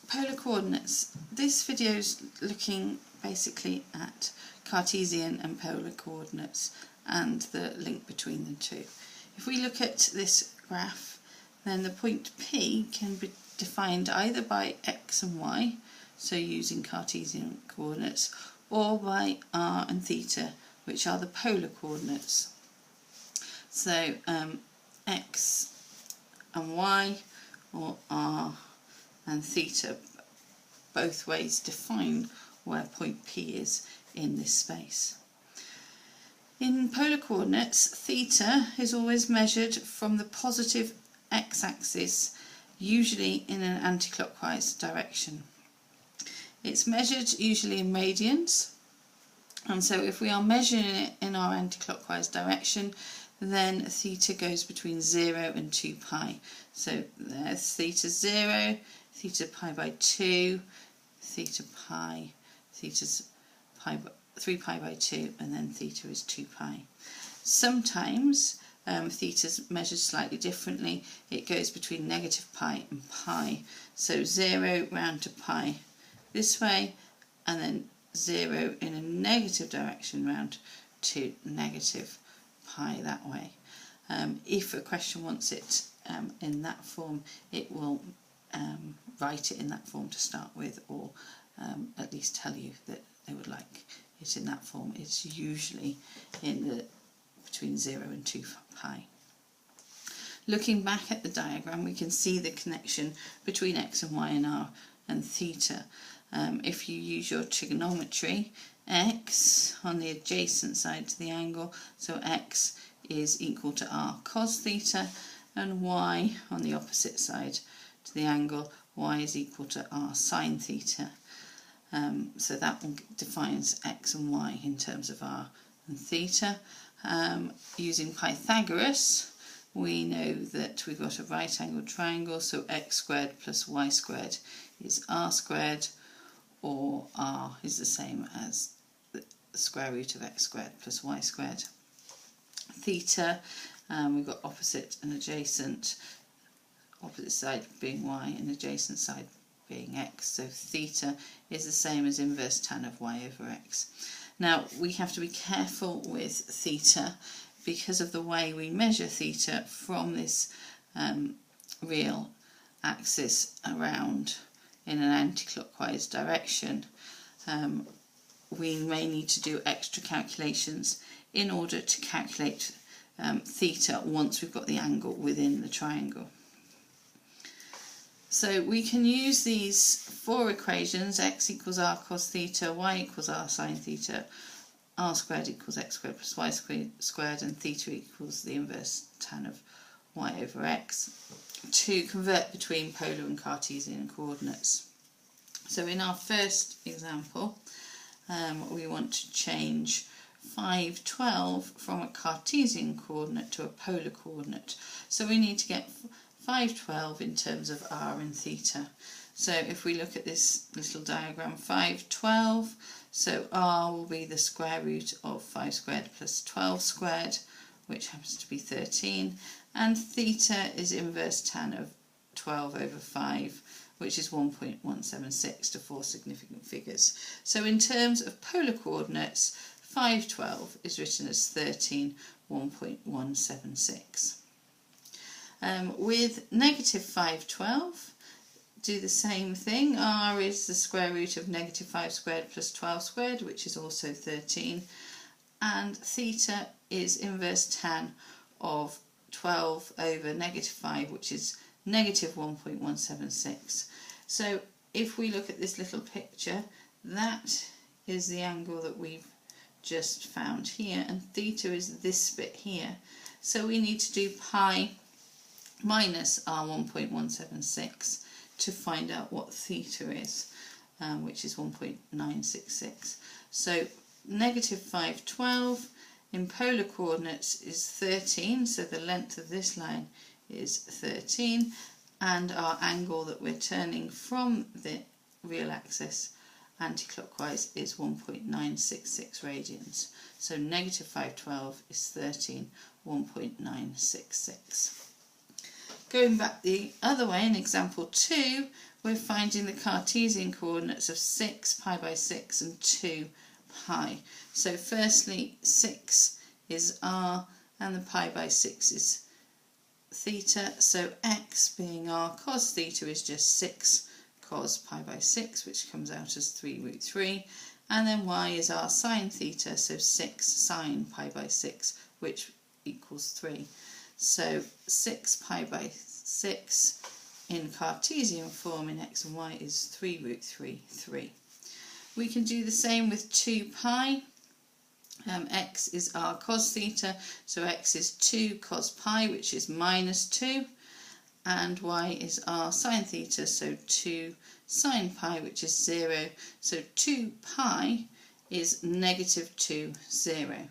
Polar coordinates. This video is looking basically at Cartesian and polar coordinates and the link between the two. If we look at this graph, then the point P can be defined either by x and y, so using Cartesian coordinates, or by r and theta, which are the polar coordinates. So x and y, or r and theta, both ways define where point P is in this space. In polar coordinates, theta is always measured from the positive x-axis, usually in an anti-clockwise direction. It's measured usually in radians, and so if we are measuring it in our anti-clockwise direction, then theta goes between 0 and 2 pi. So there's theta 0, theta pi by 2, theta pi, theta's pi by 3 pi by 2, and then theta is 2 pi. Sometimes theta's measured slightly differently. It goes between negative pi and pi. So 0 round to pi this way, and then 0 in a negative direction round to negative pi that way. If a question wants it in that form, it will write it in that form to start with, or at least tell you that they would like it in that form. It's usually in the between 0 and 2 pi. Looking back at the diagram, we can see the connection between x and y and r and theta. If you use your trigonometry, x on the adjacent side to the angle, so x is equal to r cos theta, and y on the opposite side to the angle, y is equal to r sin theta. So that one defines x and y in terms of r and theta. Using Pythagoras, we know that we've got a right angled triangle, so x squared plus y squared is r squared, or r is the same as the square root of x squared plus y squared. Theta, we've got opposite and adjacent, opposite side being y and adjacent side being x, so theta is the same as inverse tan of y over x. Now we have to be careful with theta because of the way we measure theta from this real axis around in an anti-clockwise direction. We may need to do extra calculations in order to calculate theta once we've got the angle within the triangle. So we can use these four equations: x equals r cos theta, y equals r sin theta, r squared equals x squared plus y squared, and theta equals the inverse tan of y over x, to convert between polar and Cartesian coordinates. So in our first example, we want to change 512 from a Cartesian coordinate to a polar coordinate. So we need to get 512 in terms of r and theta. So if we look at this little diagram, 512, so r will be the square root of 5 squared plus 12 squared, which happens to be 13, and theta is inverse tan of 12 over 5, which is 1.176 to four significant figures. So in terms of polar coordinates, 512 is written as 13, 1.176. With negative 512, do the same thing. R is the square root of negative 5 squared plus 12 squared, which is also 13, and theta is inverse tan of 12 over negative 5, which is negative 1.176. So if we look at this little picture, that is the angle that we've just found here, and theta is this bit here. So we need to do pi minus r 1.176 to find out what theta is, which is 1.966. So negative 512 in polar coordinates is 13, so the length of this line is 13, and our angle that we're turning from the real axis anti-clockwise is 1.966 radians. So negative 512 is 13, 1.966. Going back the other way, in example 2, we're finding the Cartesian coordinates of 6, pi by 6 and 2 pi. So firstly 6 is r and the pi by 6 is theta, so x being r cos theta is just 6 cos pi by 6, which comes out as 3√3, and then y is r sine theta, so 6 sine pi by 6, which equals 3. So 6 pi by 6 in Cartesian form in x and y is 3√3, 3. We can do the same with 2 pi. X is r cos theta, so x is 2 cos pi, which is minus 2, and y is r sine theta, so 2 sine pi, which is 0. So 2 pi is negative 2, 0.